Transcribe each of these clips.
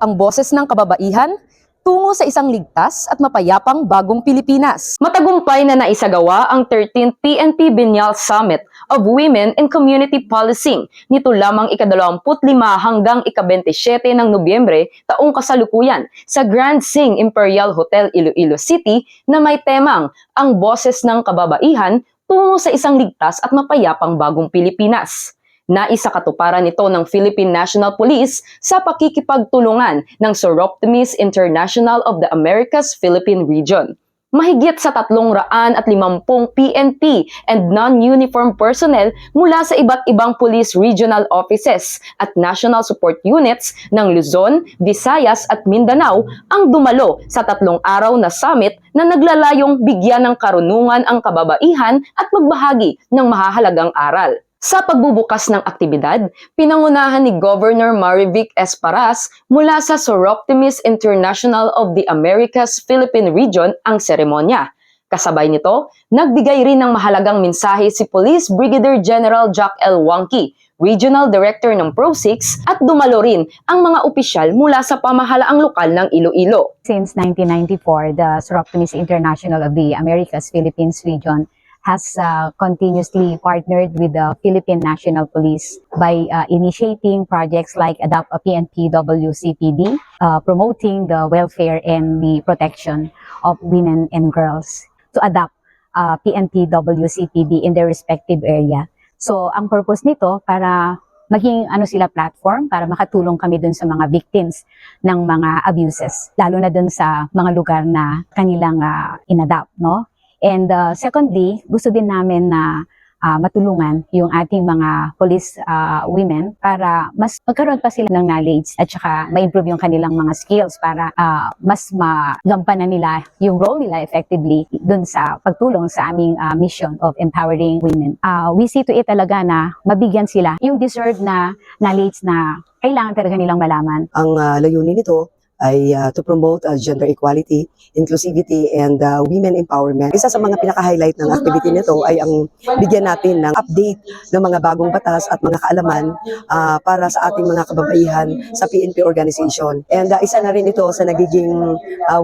ang boses ng kababaihan tungo sa isang ligtas at mapayapang bagong Pilipinas. Matagumpay na naisagawa ang 13th PNP Biennial Summit of Women in Community Policing nito lamang ika-25 hanggang ika-27 ng Nobyembre taong kasalukuyan sa Grand Sing Imperial Hotel Iloilo City na may temang ang boses ng kababaihan tungo sa isang ligtas at mapayapang bagong Pilipinas. Naisakatuparan ito ng Philippine National Police sa pakikipagtulungan ng Soroptimist International of the Americas Philippine Region. Mahigit sa 350 PNP and non-uniform personnel mula sa iba't ibang police regional offices at national support units ng Luzon, Visayas at Mindanao ang dumalo sa 3 araw na summit na naglalayong bigyan ng karunungan ang kababaihan at magbahagi ng mahahalagang aral. Sa pagbubukas ng aktibidad, pinangunahan ni Governor Marivic Esparas mula sa Soroptimist International of the Americas Philippine Region ang seremonya. Kasabay nito, nagbigay rin ng mahalagang mensahe si Police Brigadier General Jack L. Wangki, Regional Director ng PRO6 at dumalo rin ang mga opisyal mula sa pamahalaang lokal ng Iloilo. Since 1994, the Soroptimist International of the Americas Philippines Region has continuously partnered with the Philippine National Police by initiating projects like Adopt a PNP WCPD, promoting the welfare and the protection of women and girls to adopt PNP WCPD in their respective area. So, ang purpose nito para maging sila platform para makatulong kami dun sa mga victims ng mga abuses, lalo na dun sa mga lugar na kanilang inadopt, no? And secondly, gusto din namin na matulungan yung ating mga police women para mas magkaroon pa sila ng knowledge at saka ma-improve yung kanilang mga skills para mas magampanan nila yung role nila effectively dun sa pagtulong sa aming mission of empowering women. We see to it talaga na mabigyan sila yung deserved na knowledge na kailangan talaga nilang malaman. Ang layunin nito ay to promote gender equality, inclusivity, and women empowerment. Isa sa mga pinaka-highlight ng activity nito ay ang bigyan natin ng update ng mga bagong batas at mga kaalaman para sa ating mga kababaihan sa PNP organization. And isa na rin ito sa nagiging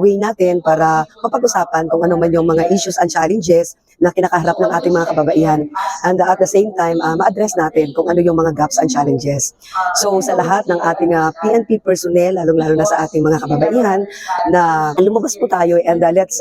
way natin para mapag-usapan kung ano man yung mga issues and challenges na kinakaharap ng ating mga kababaihan. And at the same time, ma-address natin kung ano yung mga gaps and challenges. So sa lahat ng ating PNP personnel, lalong-lalo na sa ating mga kababaihan, na lumabas po tayo and let's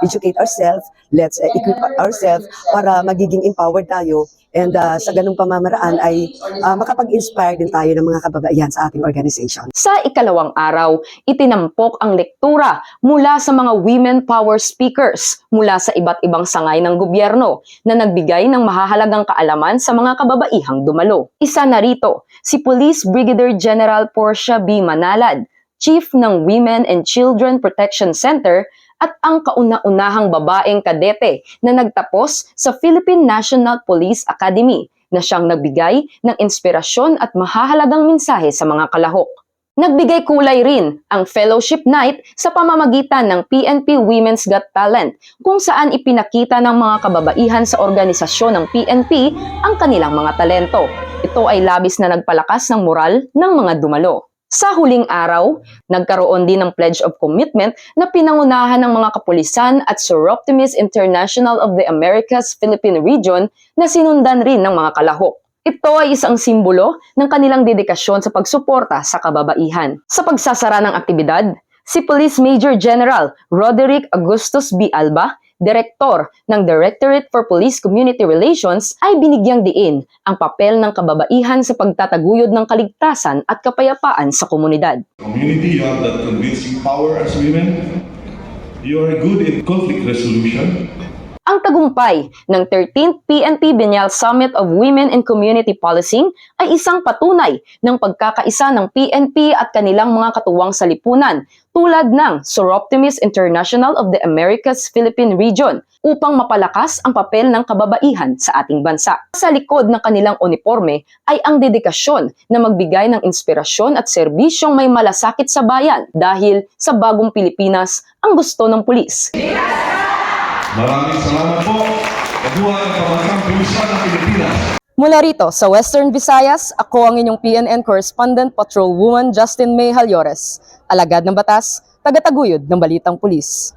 educate ourselves, let's equip ourselves para magiging empowered tayo. And sa ganung pamamaraan ay makapag-inspire din tayo ng mga kababaihan sa ating organization. Sa ikalawang araw, itinampok ang lektura mula sa mga women power speakers mula sa iba't ibang sangay ng gobyerno na nagbigay ng mahahalagang kaalaman sa mga kababaihang dumalo. Isa na rito, si Police Brigadier General Portia B. Manalad, Chief ng Women and Children Protection Center at ang kauna-unahang babaeng kadete na nagtapos sa Philippine National Police Academy na siyang nagbigay ng inspirasyon at mahahalagang mensahe sa mga kalahok. Nagbigay kulay rin ang Fellowship Night sa pamamagitan ng PNP Women's Got Talent kung saan ipinakita ng mga kababaihan sa organisasyon ng PNP ang kanilang mga talento. Ito ay labis na nagpalakas ng moral ng mga dumalo. Sa huling araw, nagkaroon din ng Pledge of Commitment na pinangunahan ng mga kapulisan at Soroptimist International of the Americas Philippine Region na sinundan rin ng mga kalahok. Ito ay isang simbolo ng kanilang dedikasyon sa pagsuporta sa kababaihan. Sa pagsasara ng aktibidad, si Police Major General Roderick Augustus B. Alba, Direktor ng Directorate for Police Community Relations, ay binigyang diin ang papel ng kababaihan sa pagtataguyod ng kaligtasan at kapayapaan sa komunidad. Community, you have that convincing power as women. You are good in conflict resolution. Ang tagumpay ng 13th PNP Biennial Summit of Women in Community Policing ay isang patunay ng pagkakaisa ng PNP at kanilang mga katuwang sa lipunan tulad ng Soroptimist International of the Americas Philippine Region upang mapalakas ang papel ng kababaihan sa ating bansa. Sa likod ng kanilang uniforme ay ang dedikasyon na magbigay ng inspirasyon at serbisyong may malasakit sa bayan dahil sa bagong Pilipinas ang gusto ng pulis. Maraming salamat po. Kabuhay ang pamansang pulisan ng Pilipinas. Mula rito sa Western Visayas, ako ang inyong PNN Correspondent Patrolwoman Justin May Halyores, alagad ng batas, tagataguyod ng Balitang Pulis.